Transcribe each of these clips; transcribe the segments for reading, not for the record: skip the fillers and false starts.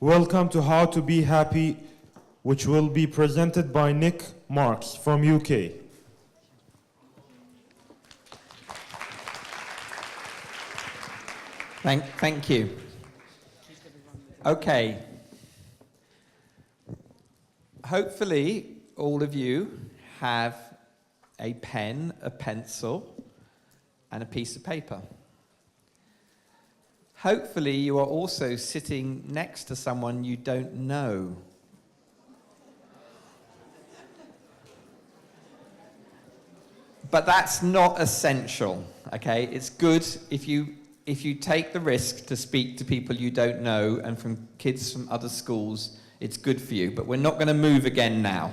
Welcome to How to Be Happy, which will be presented by Nic Marks from UK. Thank you. Okay. Hopefully, all of you have a pen, a pencil, and a piece of paper. Hopefully, you are also sitting next to someone you don't know. But that's not essential, okay? It's good if you take the risk to speak to people you don't know and from kids from other schools, it's good for you. But we're not going to move again now.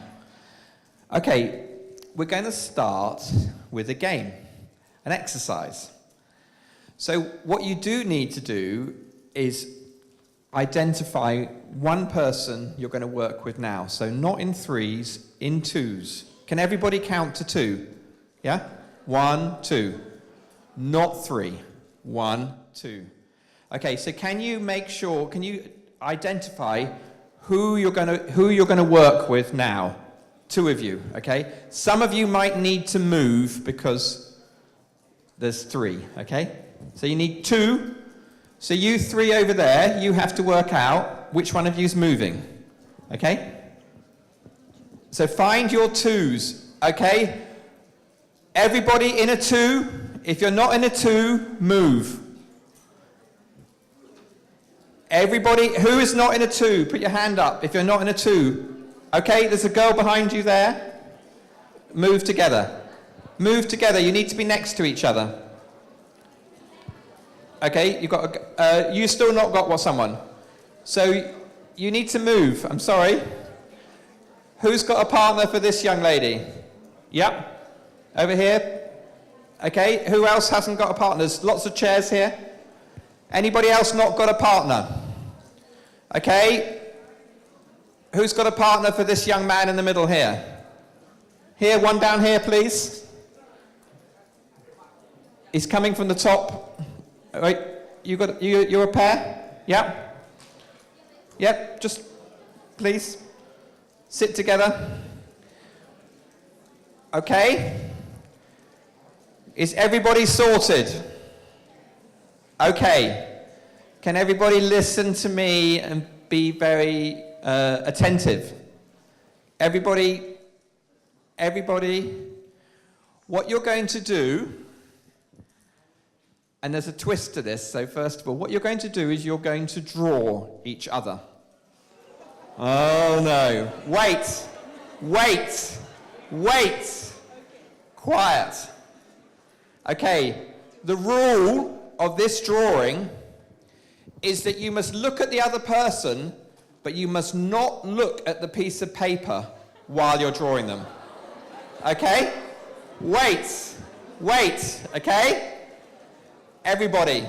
Okay, we're going to start with a game, an exercise. So what you do need to do is identify one person you're going to work with now. So not in threes, in twos. Can everybody count to two? Yeah? 1, 2. Not 3. 1, 2. Okay, so can you identify who you're going to work with now? 2 of you, okay? Some of you might need to move because there's 3, okay? So you need 2. So you 3 over there, you have to work out which one of you's moving, okay? So find your 2s, okay? Everybody in a 2. If you're not in a 2, move. Everybody who is not in a 2, put your hand up if you're not in a 2. Okay, there's a girl behind you there. Move together. Move together. You need to be next to each other. Okay, you still not got someone. So you need to move. I'm sorry. Who's got a partner for this young lady? Yep. Over here. Okay, who else hasn't got a partner? There's lots of chairs here. Anybody else not got a partner? Okay. Who's got a partner for this young man in the middle here? Here, one down here, please. He's coming from the top. Wait, you're a pair? Yep. Yep, just please sit together. Okay. Is everybody sorted? Okay. Can everybody listen to me and be very attentive? Everybody, what you're going to do, and there's a twist to this, so first of all, what you're going to do is you're going to draw each other. Oh no. Wait. Quiet. Okay, the rule of this drawing is that you must look at the other person, but you must not look at the piece of paper while you're drawing them. Okay? Wait, okay? Everybody.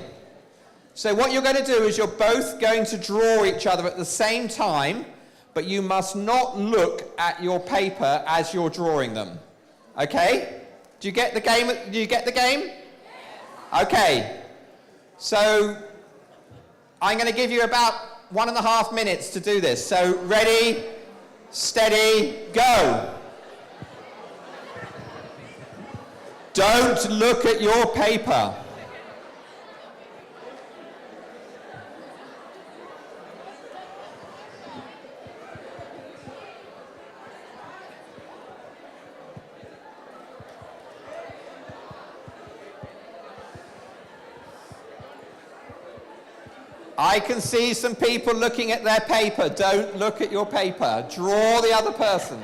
So what you're going to do is you're both going to draw each other at the same time, but you must not look at your paper as you're drawing them. Okay? Do you get the game? Okay. So I'm going to give you about 1.5 minutes to do this. So ready, steady, go. Don't look at your paper. I can see some people looking at their paper. Don't look at your paper. Draw the other person.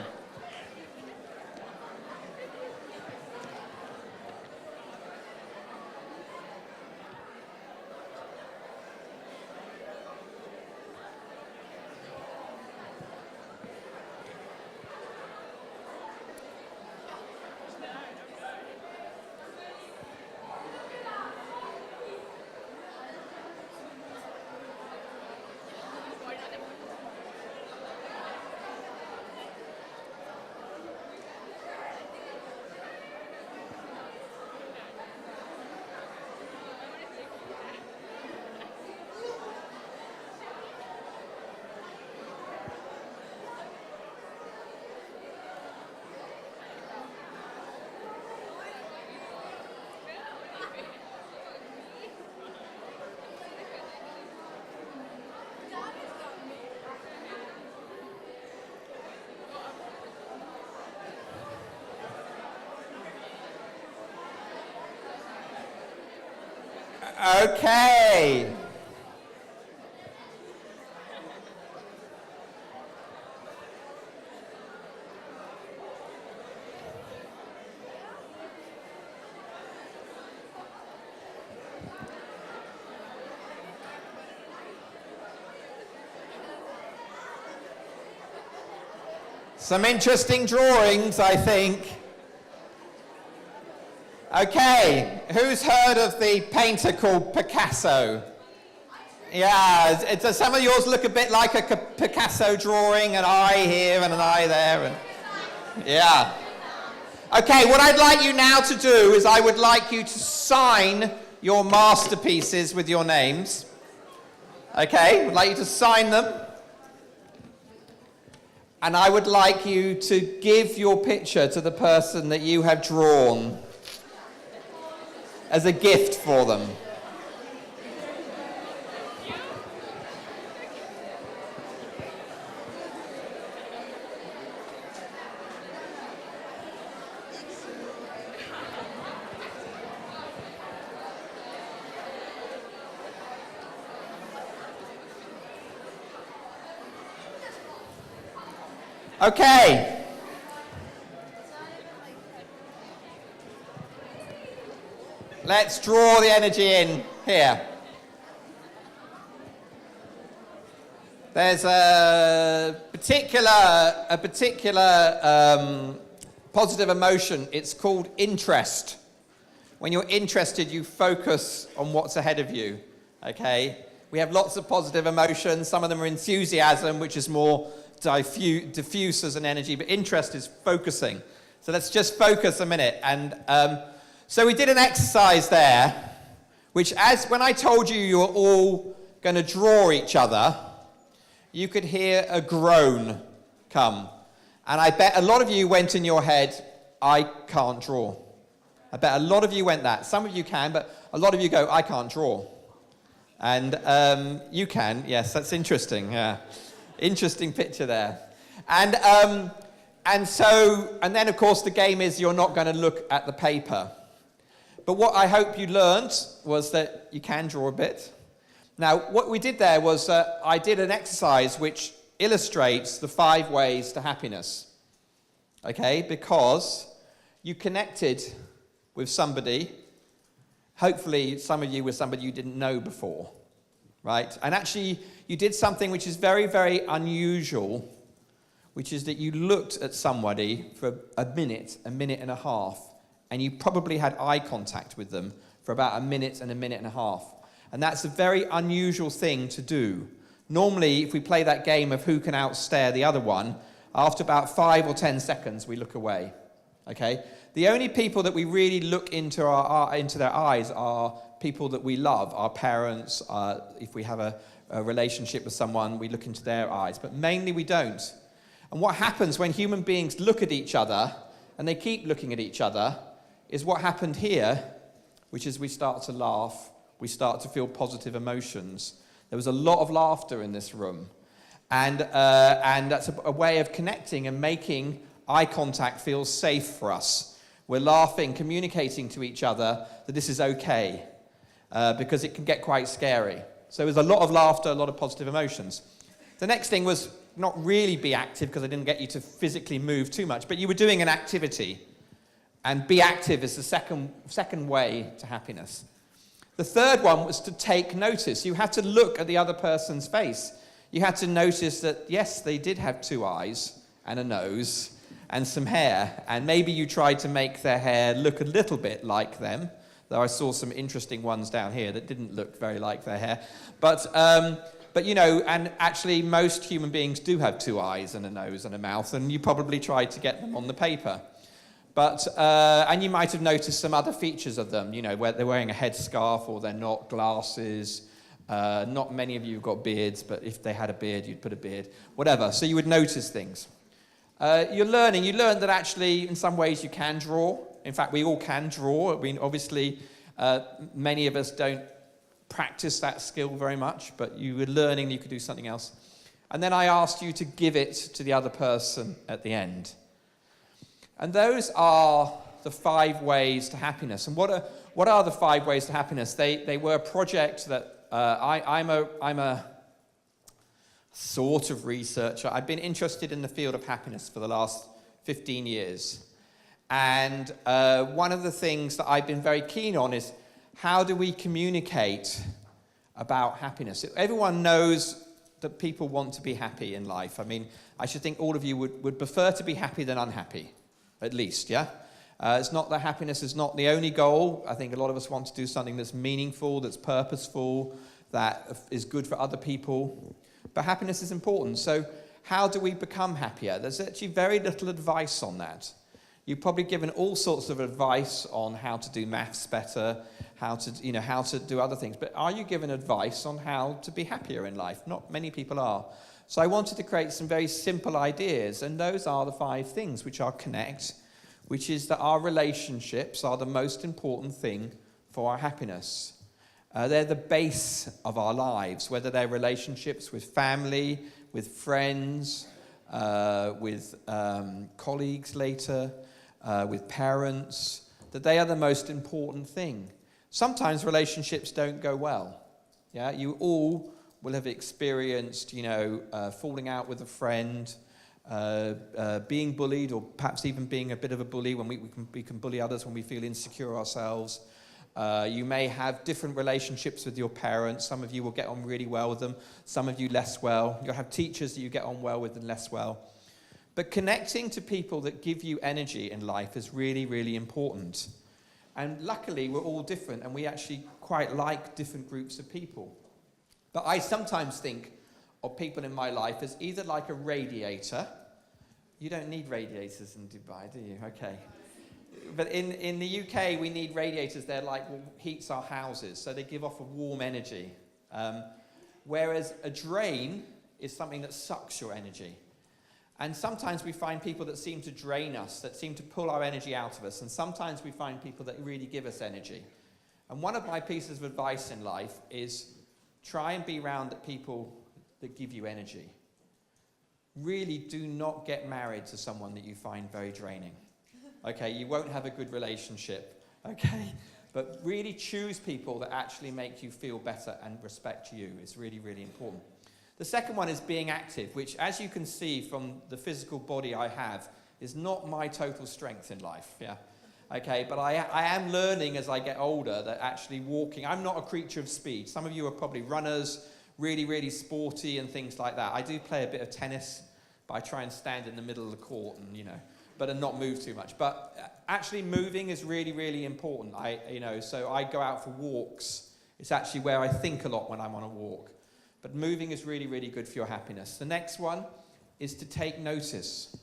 Okay. Some interesting drawings, I think. Okay, who's heard of the painter called Picasso? Yeah, does some of yours look a bit like a Picasso drawing? An eye here and an eye there. Yeah. Okay, what I'd like you now to do is I would like you to sign your masterpieces with your names. Okay, I'd like you to sign them. And I would like you to give your picture to the person that you have drawn as a gift for them. Okay. Let's draw the energy in here. There's a particular positive emotion. It's called interest. When you're interested, you focus on what's ahead of you. Okay? We have lots of positive emotions. Some of them are enthusiasm, which is more diffuse as an energy, but interest is focusing. So let's just focus a minute. And so we did an exercise there, which when I told you were all going to draw each other, you could hear a groan come. And I bet a lot of you went in your head, I can't draw. I bet a lot of you went that. Some of you can, but a lot of you go, I can't draw. And you can, yes, that's interesting, yeah. Interesting picture there. And then, of course, the game is you're not going to look at the paper. But what I hope you learned was that you can draw a bit. Now, what we did there was I did an exercise which illustrates the 5 ways to happiness. Okay? Because you connected with somebody, hopefully some of you with somebody you didn't know before. Right? And actually, you did something which is very, very unusual, which is that you looked at somebody for a minute and a half, and you probably had eye contact with them for about a minute and a half. And that's a very unusual thing to do. Normally, if we play that game of who can outstare the other one, after about 5 or 10 seconds, we look away. Okay? The only people that we really look into their eyes are people that we love, our parents. If we have a relationship with someone, we look into their eyes. But mainly we don't. And what happens when human beings look at each other, and they keep looking at each other, is what happened here, which is we start to laugh, we start to feel positive emotions. There was a lot of laughter in this room. And that's a way of connecting and making eye contact feel safe for us. We're laughing, communicating to each other that this is okay, because it can get quite scary. So there's a lot of laughter, a lot of positive emotions. The next thing was not really be active, because I didn't get you to physically move too much, but you were doing an activity. And be active is the second way to happiness. The third one was to take notice. You had to look at the other person's face. You had to notice that, yes, they did have 2 eyes and a nose and some hair. And maybe you tried to make their hair look a little bit like them. Though I saw some interesting ones down here that didn't look very like their hair. But you know, and actually most human beings do have 2 eyes and a nose and a mouth, and you probably tried to get them on the paper. But, and you might have noticed some other features of them, you know, where they're wearing a headscarf or they're not, glasses. Not many of you have got beards, but if they had a beard, you'd put a beard. Whatever, so you would notice things. You learned that actually in some ways you can draw. In fact, we all can draw. I mean, obviously, many of us don't practice that skill very much, but you were learning you could do something else. And then I asked you to give it to the other person at the end. And those are the 5 ways to happiness. And what what are the 5 ways to happiness? They were a project that I'm a sort of researcher. I've been interested in the field of happiness for the last 15 years. And one of the things that I've been very keen on is how do we communicate about happiness? Everyone knows that people want to be happy in life. I mean, I should think all of you would prefer to be happy than unhappy, at least, yeah? It's not that happiness is not the only goal. I think a lot of us want to do something that's meaningful, that's purposeful, that is good for other people. But happiness is important. So how do we become happier? There's actually very little advice on that. You've probably given all sorts of advice on how to do maths better, how to do other things. But are you given advice on how to be happier in life? Not many people are. So I wanted to create some very simple ideas, and those are the 5 things, which are connect, which is that our relationships are the most important thing for our happiness. They're the base of our lives, whether they're relationships with family, with friends, with colleagues later, with parents, that they are the most important thing. Sometimes relationships don't go well. Yeah, you all will have experienced, falling out with a friend, being bullied, or perhaps even being a bit of a bully when we can bully others when we feel insecure ourselves. You may have different relationships with your parents. Some of you will get on really well with them. Some of you less well. You'll have teachers that you get on well with and less well. But connecting to people that give you energy in life is really, really important. And luckily, we're all different, and we actually quite like different groups of people. But I sometimes think of people in my life as either like a radiator. You don't need radiators in Dubai, do you? Okay. But in the UK, we need radiators. They're like what heats our houses, so they give off a warm energy. Whereas a drain is something that sucks your energy. And sometimes we find people that seem to drain us, that seem to pull our energy out of us. And sometimes we find people that really give us energy. And one of my pieces of advice in life is try and be around people that give you energy. Really do not get married to someone that you find very draining. Okay, you won't have a good relationship, okay? But really choose people that actually make you feel better and respect you. It's really, really important. The second one is being active, which, as you can see from the physical body I have, is not my total strength in life, yeah? Okay, but I am learning as I get older that actually walking, I'm not a creature of speed. Some of you are probably runners, really, really sporty and things like that. I do play a bit of tennis, but I try and stand in the middle of the court and not move too much. But actually moving is really, really important. So I go out for walks. It's actually where I think a lot when I'm on a walk. But moving is really, really good for your happiness. The next one is to take notice.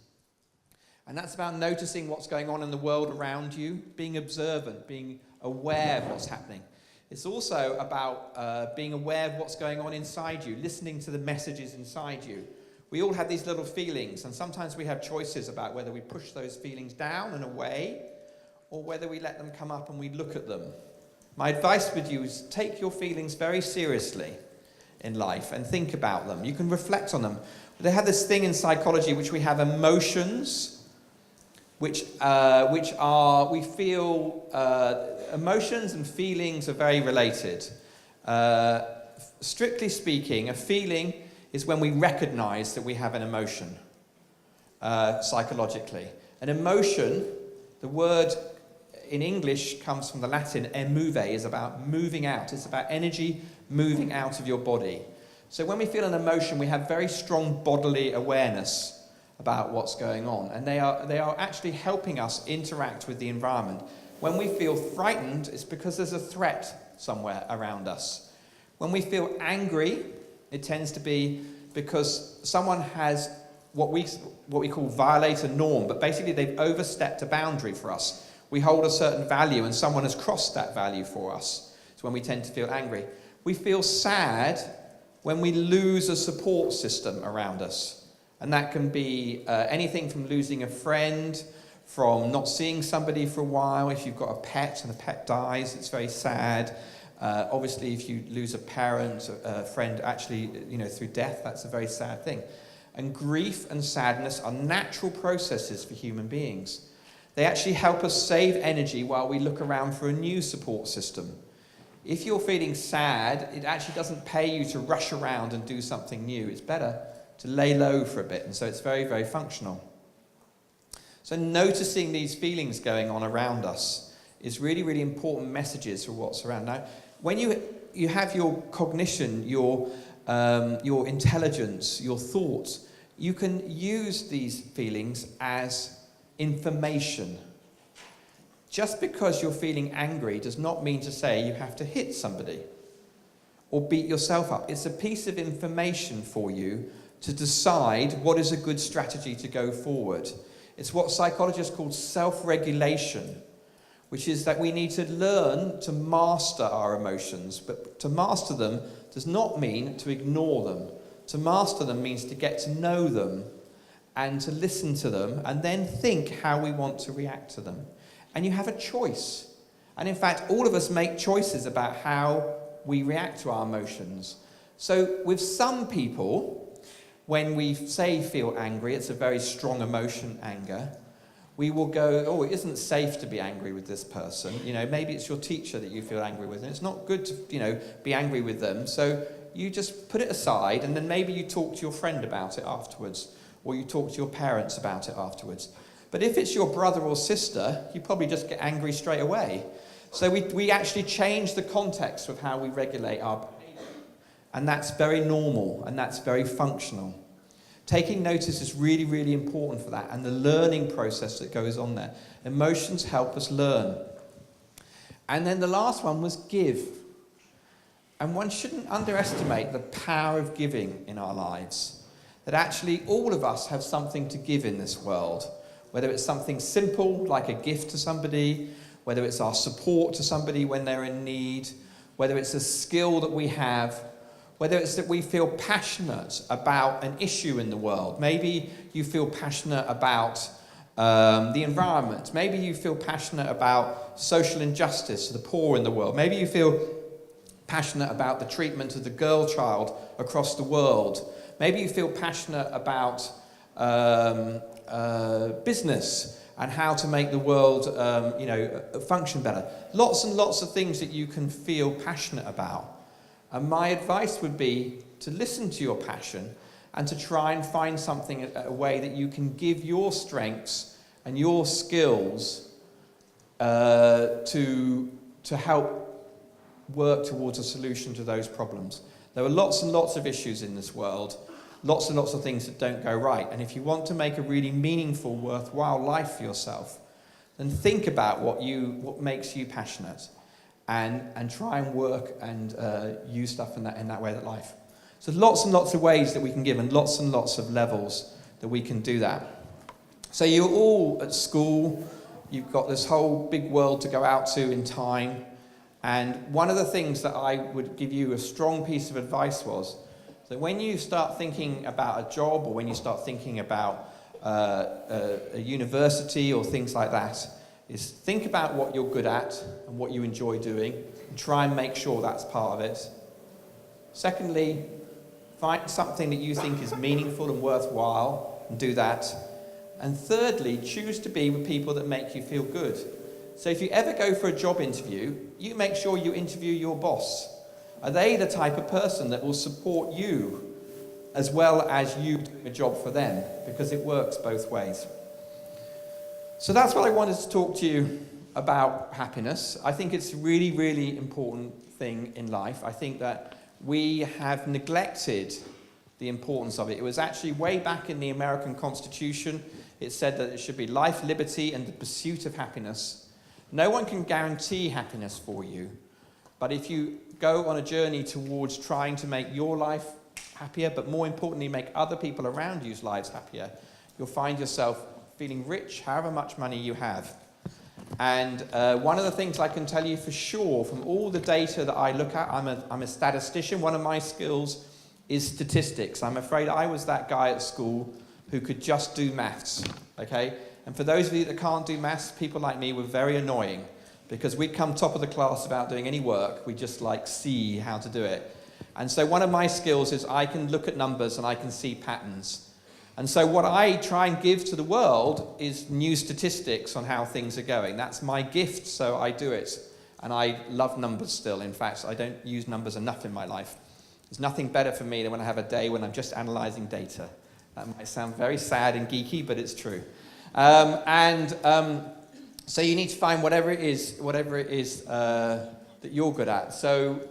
And that's about noticing what's going on in the world around you, being observant, being aware of what's happening. It's also about being aware of what's going on inside you, listening to the messages inside you. We all have these little feelings, and sometimes we have choices about whether we push those feelings down and away, or whether we let them come up and we look at them. My advice with you is take your feelings very seriously in life and think about them. You can reflect on them. They have this thing in psychology which we have emotions, which we feel, emotions and feelings are very related. Strictly speaking, a feeling is when we recognize that we have an emotion, psychologically. An emotion, the word in English comes from the Latin emuve, is about moving out. It's about energy moving out of your body. So when we feel an emotion, we have very strong bodily awareness about what's going on. And they are actually helping us interact with the environment. When we feel frightened, it's because there's a threat somewhere around us. When we feel angry, it tends to be because someone has what we call violate a norm, but basically they've overstepped a boundary for us. We hold a certain value and someone has crossed that value for us. It's when we tend to feel angry. We feel sad when we lose a support system around us. And that can be anything from losing a friend, from not seeing somebody for a while. If you've got a pet and the pet dies, it's very sad. Obviously, if you lose a parent, a friend, actually, through death, that's a very sad thing. And grief and sadness are natural processes for human beings. They actually help us save energy while we look around for a new support system. If you're feeling sad, it actually doesn't pay you to rush around and do something new. It's better to lay low for a bit, and so it's very, very functional. So noticing these feelings going on around us is really, really important messages for what's around. Now, when you have your cognition, your intelligence, your thoughts, you can use these feelings as information. Just because you're feeling angry does not mean to say you have to hit somebody or beat yourself up. It's a piece of information for you to decide what is a good strategy to go forward. It's what psychologists call self-regulation, which is that we need to learn to master our emotions. But to master them does not mean to ignore them. To master them means to get to know them and to listen to them and then think how we want to react to them. And you have a choice. And in fact, all of us make choices about how we react to our emotions. So with some people, when we say feel angry, it's a very strong emotion, anger, we will go, oh, it isn't safe to be angry with this person. You know, maybe it's your teacher that you feel angry with, and it's not good to, you know, be angry with them. So you just put it aside, and then maybe you talk to your friend about it afterwards, or you talk to your parents about it afterwards. But if it's your brother or sister, you probably just get angry straight away. So we actually change the context of how we regulate our behavior. And that's very normal, and that's very functional. Taking notice is really, really important for that, and the learning process that goes on there. Emotions help us learn. And then the last one was give. And one shouldn't underestimate the power of giving in our lives. That actually all of us have something to give in this world. Whether it's something simple, like a gift to somebody, whether it's our support to somebody when they're in need, whether it's a skill that we have, whether it's that we feel passionate about an issue in the world. Maybe you feel passionate about the environment. Maybe you feel passionate about social injustice, the poor in the world. Maybe you feel passionate about the treatment of the girl child across the world. Maybe you feel passionate about business and how to make the world function better. Lots and lots of things that you can feel passionate about. And my advice would be to listen to your passion and to try and find something, a way that you can give your strengths and your skills to help work towards a solution to those problems. There are lots and lots of issues in this world, lots and lots of things that don't go right. And if you want to make a really meaningful, worthwhile life for yourself, then think about what makes you passionate and try and work and use stuff in that way of life. So lots and lots of ways that we can give and lots of levels that we can do that. So you're all at school, you've got this whole big world to go out to in time. And one of the things that I would give you a strong piece of advice was that when you start thinking about a job or when you start thinking about a university or things like that, is think about what you're good at and what you enjoy doing and try and make sure that's part of it. Secondly, find something that you think is meaningful and worthwhile and do that. And thirdly, choose to be with people that make you feel good. So if you ever go for a job interview, you make sure you interview your boss. Are they the type of person that will support you as well as you doing a job for them? Because it works both ways. So that's what I wanted to talk to you about happiness. I think it's a really, really important thing in life. I think that we have neglected the importance of it. It was actually way back in the American Constitution. It said that it should be life, liberty, and the pursuit of happiness. No one can guarantee happiness for you, but if you go on a journey towards trying to make your life happier, but more importantly, make other people around you's lives happier, you'll find yourself feeling rich, however much money you have. And one of the things I can tell you for sure from all the data that I look at, I'm a statistician. One of my skills is statistics. I'm afraid I was that guy at school who could just do maths, okay? And for those of you that can't do maths, people like me were very annoying because we'd come top of the class without doing any work. We just see how to do it. And so one of my skills is I can look at numbers and I can see patterns. And so what I try and give to the world is new statistics on how things are going. That's my gift, so I do it. And I love numbers still. In fact, I don't use numbers enough in my life. There's nothing better for me than when I have a day when I'm just analysing data. That might sound very sad and geeky, but it's true. So you need to find whatever it is that you're good at. So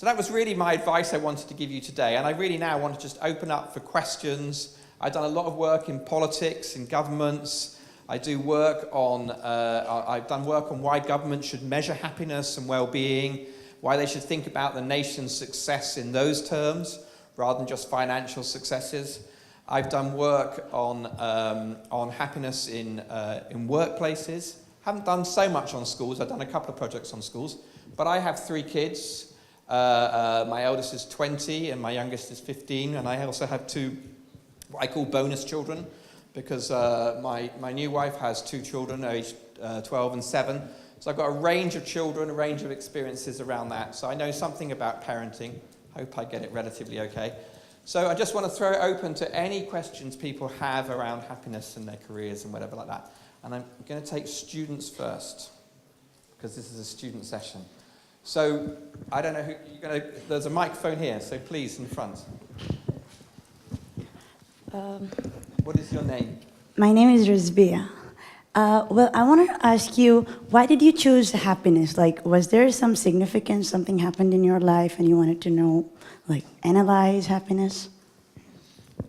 that was really my advice I wanted to give you today. And I really now want to just open up for questions. I've done a lot of work in politics, in governments. I've done work on why governments should measure happiness and well-being, why they should think about the nation's success in those terms rather than just financial successes. I've done work on happiness in workplaces. Haven't done so much on schools. I've done a couple of projects on schools, but I have 3 kids. My eldest is 20 and my youngest is 15, and I also have 2 what I call bonus children, because my new wife has 2 children, aged 12 and 7. So I've got a range of children, a range of experiences around that. So I know something about parenting. Hope I get it relatively okay. So I just want to throw it open to any questions people have around happiness in their careers and whatever like that. And I'm going to take students first, because this is a student session. So I don't know who you're going to... There's a microphone here, so please, in front. What is your name? My name is Rizbia. Well, I want to ask you, why did you choose happiness? Like, was there some significance, something happened in your life and you wanted to know, like, analyze happiness?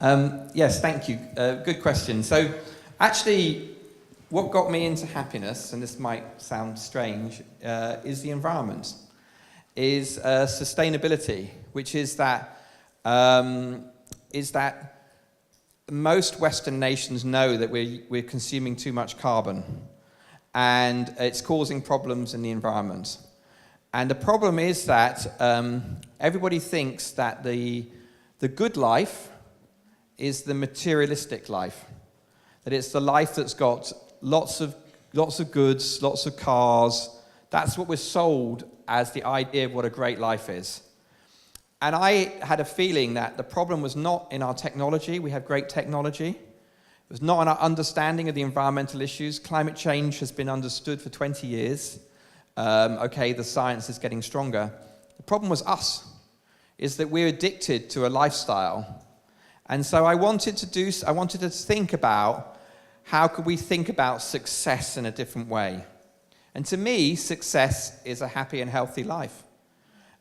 Yes, thank you. Good question. So, actually, what got me into happiness, and this might sound strange, is the environment, is sustainability, which is that most Western nations know that we're consuming too much carbon, and it's causing problems in the environment. And the problem is that everybody thinks that the good life is the materialistic life, that it's the life that's got lots of goods, lots of cars. That's what we're sold as the idea of what a great life is. And I had a feeling that the problem was not in our technology. We have great technology. It was not in our understanding of the environmental issues. Climate change has been understood for 20 years. Okay, the science is getting stronger. The problem was us, is that we're addicted to a lifestyle. And so I wanted to think about how could we think about success in a different way. And to me, success is a happy and healthy life.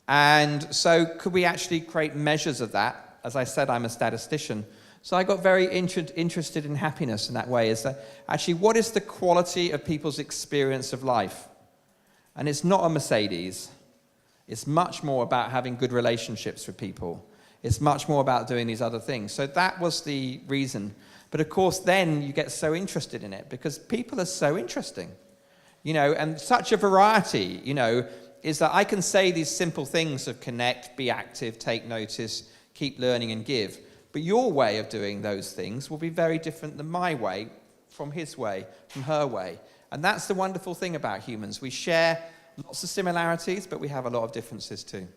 And so could we actually create measures of that? As I said, I'm a statistician. So I got very interested in happiness in that way, is that actually what is the quality of people's experience of life? And it's not a Mercedes. It's much more about having good relationships with people. It's much more about doing these other things. So that was the reason. But of course, then you get so interested in it because people are so interesting, and such a variety, is that I can say these simple things of connect, be active, take notice, keep learning and give. But your way of doing those things will be very different than my way, from his way, from her way. And that's the wonderful thing about humans. We share lots of similarities, but we have a lot of differences too.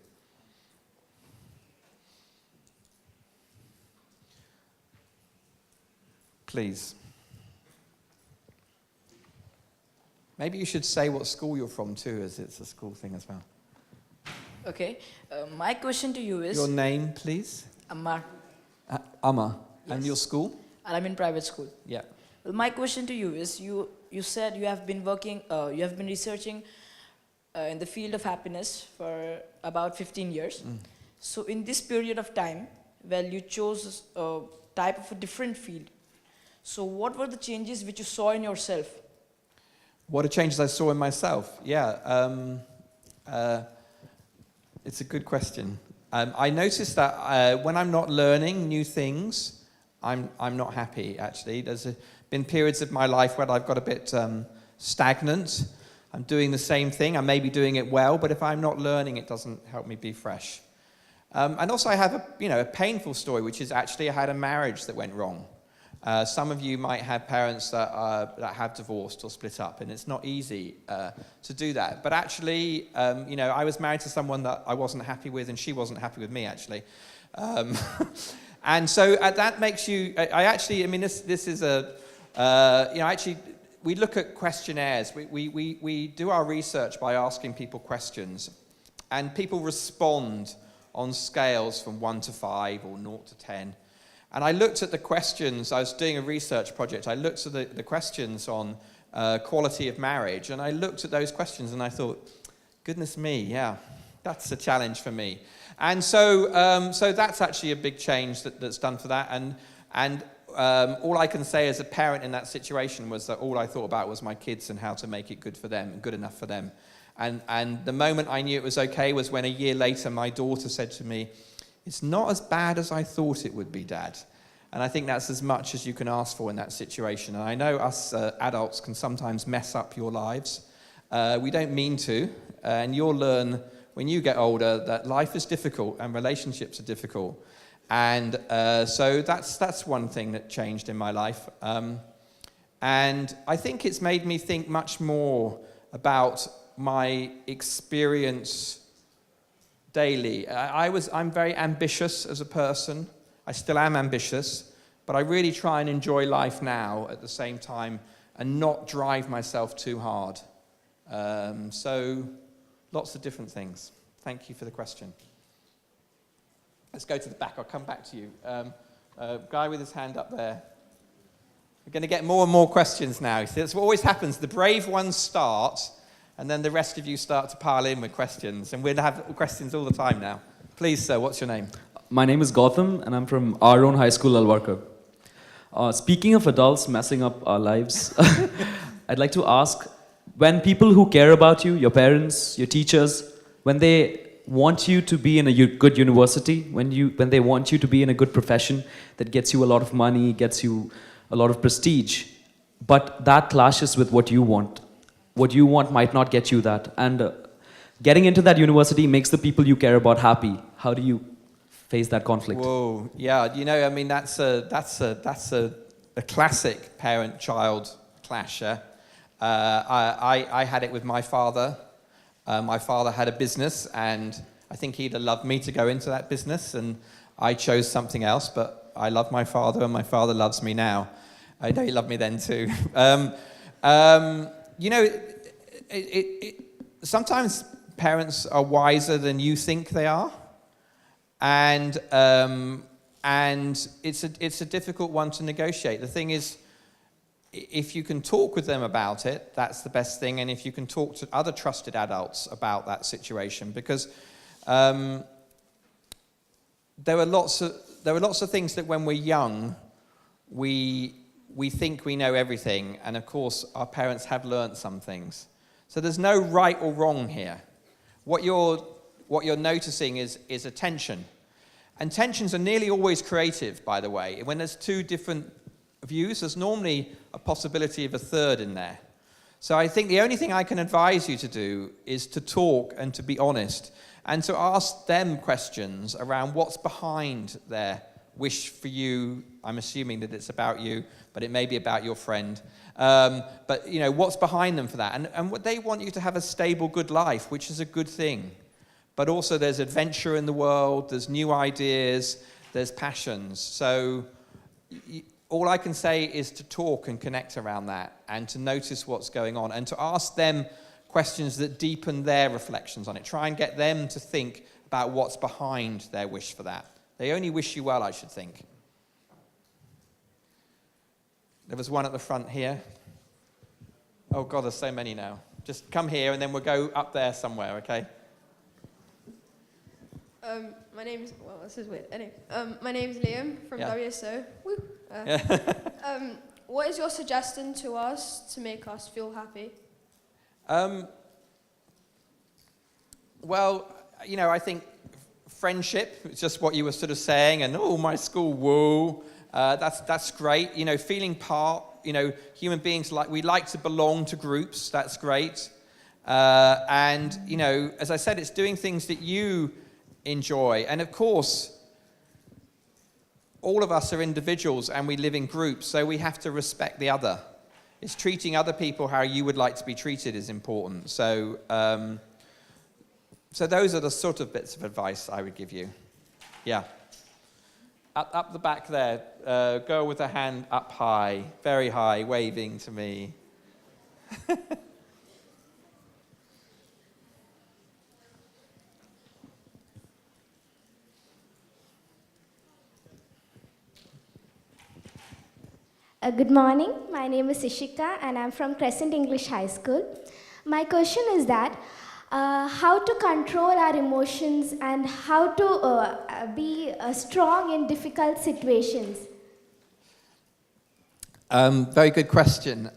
Please. Maybe you should say what school you're from too, as it's a school thing as well. Okay. My question to you is... Your name, please? Ammar. Amma. Yes. And your school? And I'm in private school. Yeah. Well, my question to you is, you said you have been researching in the field of happiness for about 15 years. Mm. So in this period of time, well, you chose a type of a different field. So what were the changes which you saw in yourself? What are changes I saw in myself? Yeah, it's a good question. I noticed that when I'm not learning new things, I'm not happy, actually. There's been periods of my life where I've got a bit stagnant. I'm doing the same thing. I may be doing it well, but if I'm not learning, it doesn't help me be fresh. And also I have a painful story, which is actually I had a marriage that went wrong. Some of you might have parents that have divorced or split up, and it's not easy to do that. But actually, I was married to someone that I wasn't happy with, and she wasn't happy with me, actually. And so that makes you, I mean, this is a, actually, we look at questionnaires. We do our research by asking people questions. And people respond on scales from 1 to 5 or 0 to 10. And I looked at the questions. I was doing a research project. I looked at the questions on quality of marriage. And I looked at those questions and I thought, goodness me, yeah, that's a challenge for me. And so that's actually a big change that's done for that. And all I can say as a parent in that situation was that all I thought about was my kids and how to make it good for them and good enough for them. And the moment I knew it was okay was when a year later my daughter said to me, "It's not as bad as I thought it would be, Dad." And I think that's as much as you can ask for in that situation. And I know us adults can sometimes mess up your lives. We don't mean to. And you'll learn when you get older that life is difficult and relationships are difficult. And so that's one thing that changed in my life. And I think it's made me think much more about my experience daily. I'm very ambitious as a person. I still am ambitious, but I really try and enjoy life now at the same time and not drive myself too hard. So lots of different things. Thank you for the question. Let's go to the back. I'll come back to you. Guy with his hand up there. We're going to get more and more questions now. See, that's what always happens. The brave ones start, and then the rest of you start to pile in with questions. And we'll have questions all the time now. Please, sir, what's your name? My name is Gautam, and I'm from our own high school, Alwarka. Speaking of adults messing up our lives, I'd like to ask, when people who care about you, your parents, your teachers, when they want you to be in a good university, when they want you to be in a good profession that gets you a lot of money, gets you a lot of prestige, but that clashes with what you want. What you want might not get you that. And getting into that university makes the people you care about happy. How do you face that conflict? Whoa, yeah, I mean, that's a classic parent-child clash. I had it with my father. My father had a business, and I think he'd have loved me to go into that business, and I chose something else, but I love my father, and my father loves me now. I know he loved me then too. Sometimes parents are wiser than you think they are, and it's a difficult one to negotiate. The thing is, if you can talk with them about it, that's the best thing. And if you can talk to other trusted adults about that situation, because there are lots of things that when we're young, we think we know everything, and of course our parents have learnt some things. So there's no right or wrong here. What you're noticing is a tension, and tensions are nearly always creative, by the way. When there's two different views, there's normally a possibility of a third in there. So I think the only thing I can advise you to do is to talk and to be honest and to ask them questions around what's behind their wish for you. I'm assuming that it's about you, but it may be about your friend. But what's behind them for that? And what they want you to have a stable, good life, which is a good thing. But also there's adventure in the world, there's new ideas, there's passions. So all I can say is to talk and connect around that and to notice what's going on and to ask them questions that deepen their reflections on it. Try and get them to think about what's behind their wish for that. They only wish you well, I should think. There was one at the front here. Oh, God, there's so many now. Just come here and then we'll go up there somewhere, okay? My name's, well, this is weird. Anyway, my name's Liam from WSO. Woo. What is your suggestion to us to make us feel happy? Well, I think friendship, it's just what you were sort of saying, and my school, whoa, that's great. Feeling part, human beings, we like to belong to groups, that's great. And, as I said, it's doing things that you enjoy. And of course, all of us are individuals and we live in groups, so we have to respect the other. It's treating other people how you would like to be treated is important. So, so those are the sort of bits of advice I would give you. Yeah. Up the back there. Girl with her hand up high, very high, waving to me. Good morning. My name is Ishika and I'm from Crescent English High School. My question is that how to control our emotions and how to be strong in difficult situations. Very good question.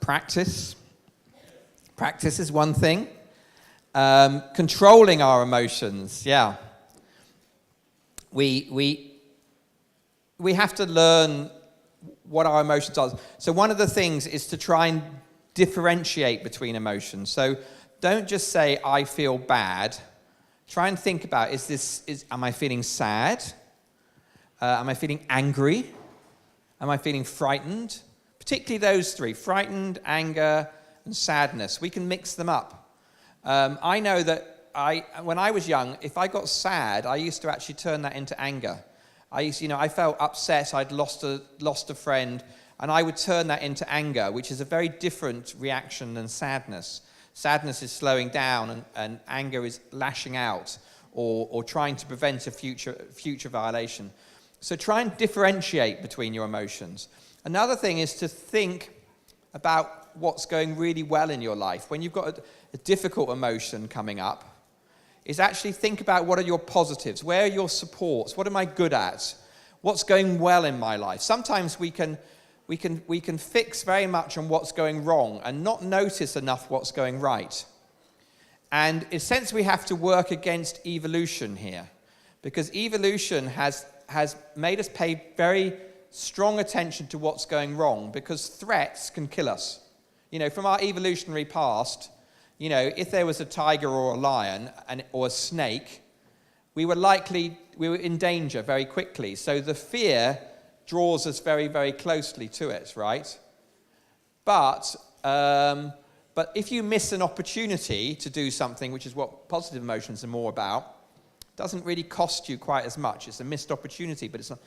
Practice. Practice is one thing. Controlling our emotions, yeah. We have to learn what our emotions are. So one of the things is to try and differentiate between emotions. So don't just say, I feel bad. Try and think about, am I feeling sad? Am I feeling angry? Am I feeling frightened? Particularly those three, frightened, anger, and sadness. We can mix them up. I know that when I was young, if I got sad, I used to actually turn that into anger. I felt upset, I'd lost a friend, and I would turn that into anger, which is a very different reaction than sadness. Sadness is slowing down, and anger is lashing out or trying to prevent a future violation. So try and differentiate between your emotions. Another thing is to think about what's going really well in your life. When you've got a difficult emotion coming up, is actually think about what are your positives, where are your supports, what am I good at, what's going well in my life. Sometimes we can fix very much on what's going wrong and not notice enough what's going right. And in a sense, we have to work against evolution here, because evolution has made us pay very strong attention to what's going wrong, because threats can kill us. From our evolutionary past, if there was a tiger or a lion or a snake, we were in danger very quickly. So the fear draws us very, very closely to it, right? But if you miss an opportunity to do something, which is what positive emotions are more about, it doesn't really cost you quite as much. It's a missed opportunity, but it's not.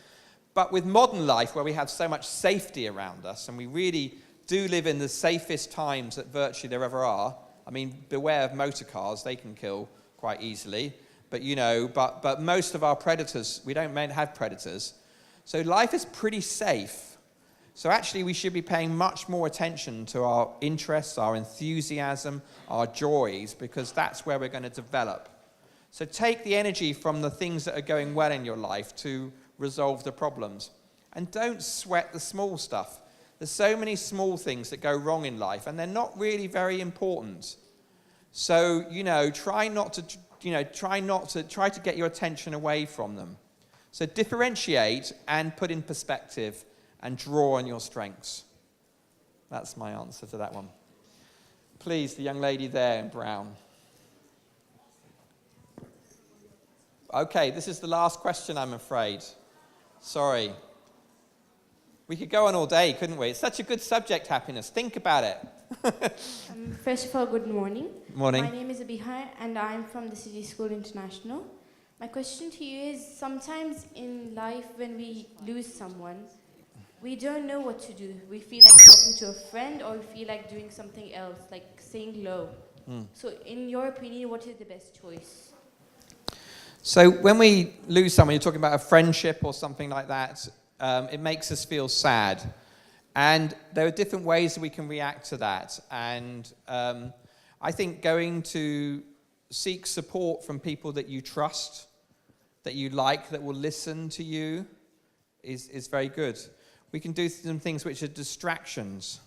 But with modern life, where we have so much safety around us, and we really do live in the safest times that virtually there ever are. I mean, beware of motor cars, they can kill quite easily. But but most of our predators, we don't have predators. So life is pretty safe. So actually we should be paying much more attention to our interests, our enthusiasm, our joys, because that's where we're going to develop. So take the energy from the things that are going well in your life to resolve the problems. And don't sweat the small stuff. There's so many small things that go wrong in life, and they're not really very important. So, try to get your attention away from them. So differentiate and put in perspective and draw on your strengths. That's my answer to that one. Please, the young lady there in brown. Okay, this is the last question, I'm afraid. Sorry. We could go on all day, couldn't we? It's such a good subject, happiness. Think about it. First of all, good morning. Morning. My name is Abihar, and I'm from the City School International. My question to you is, sometimes in life when we lose someone, we don't know what to do. We feel like talking to a friend, or we feel like doing something else, like saying hello. So in your opinion, what is the best choice? So when we lose someone, you're talking about a friendship or something like that, it makes us feel sad. And there are different ways that we can react to that. And I think going to seek support from people that you trust, that you like, that will listen to you, is very good. We can do some things which are distractions,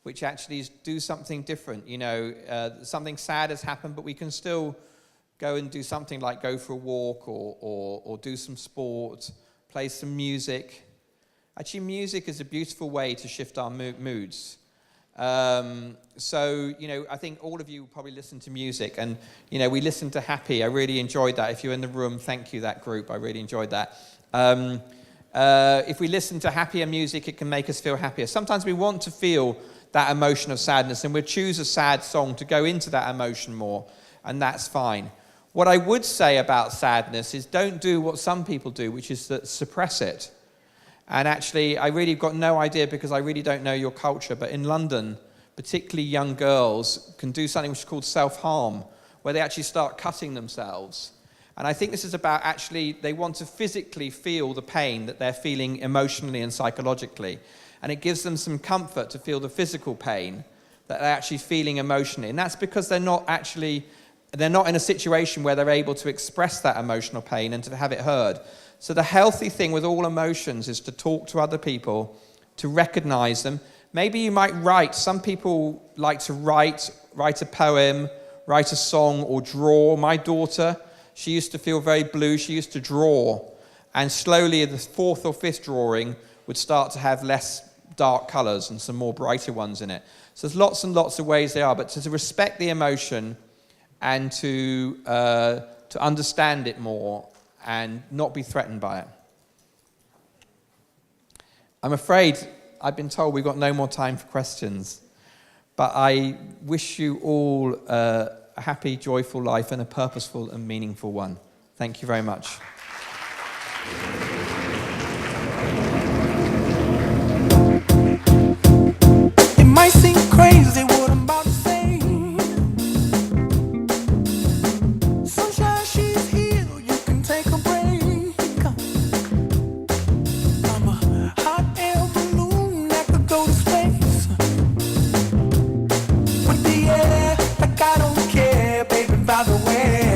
which actually do something different. Something sad has happened, but we can still go and do something like go for a walk or do some sport, play some music. Actually, music is a beautiful way to shift our moods. So, I think all of you probably listen to music, and, we listen to Happy. I really enjoyed that. If you're in the room, thank you, that group. I really enjoyed that. If we listen to happier music, it can make us feel happier. Sometimes we want to feel that emotion of sadness, and we'll choose a sad song to go into that emotion more, and that's fine. What I would say about sadness is don't do what some people do, which is to suppress it. And actually, I really got no idea because I really don't know your culture, but in London, particularly young girls can do something which is called self-harm, where they actually start cutting themselves. And I think this is about actually, they want to physically feel the pain that they're feeling emotionally and psychologically. And it gives them some comfort to feel the physical pain that they're actually feeling emotionally. And that's because they're not in a situation where they're able to express that emotional pain and to have it heard. So the healthy thing with all emotions is to talk to other people, to recognize them. Maybe you might write. Some people like to write a poem, write a song, or draw. My daughter, she used to feel very blue. She used to draw. And slowly, the fourth or fifth drawing would start to have less dark colors and some more brighter ones in it. So there's lots and lots of ways they are. But to respect the emotion and to understand it more and not be threatened by it. I'm afraid I've been told we've got no more time for questions, but I wish you all a happy, joyful life and a purposeful and meaningful one. Thank you very much. It might seem crazy what I'm about to say. Sunshine, she's here, you can take a break. I'm a hot air balloon that could go to space. With the air, like I don't care, baby, by the way.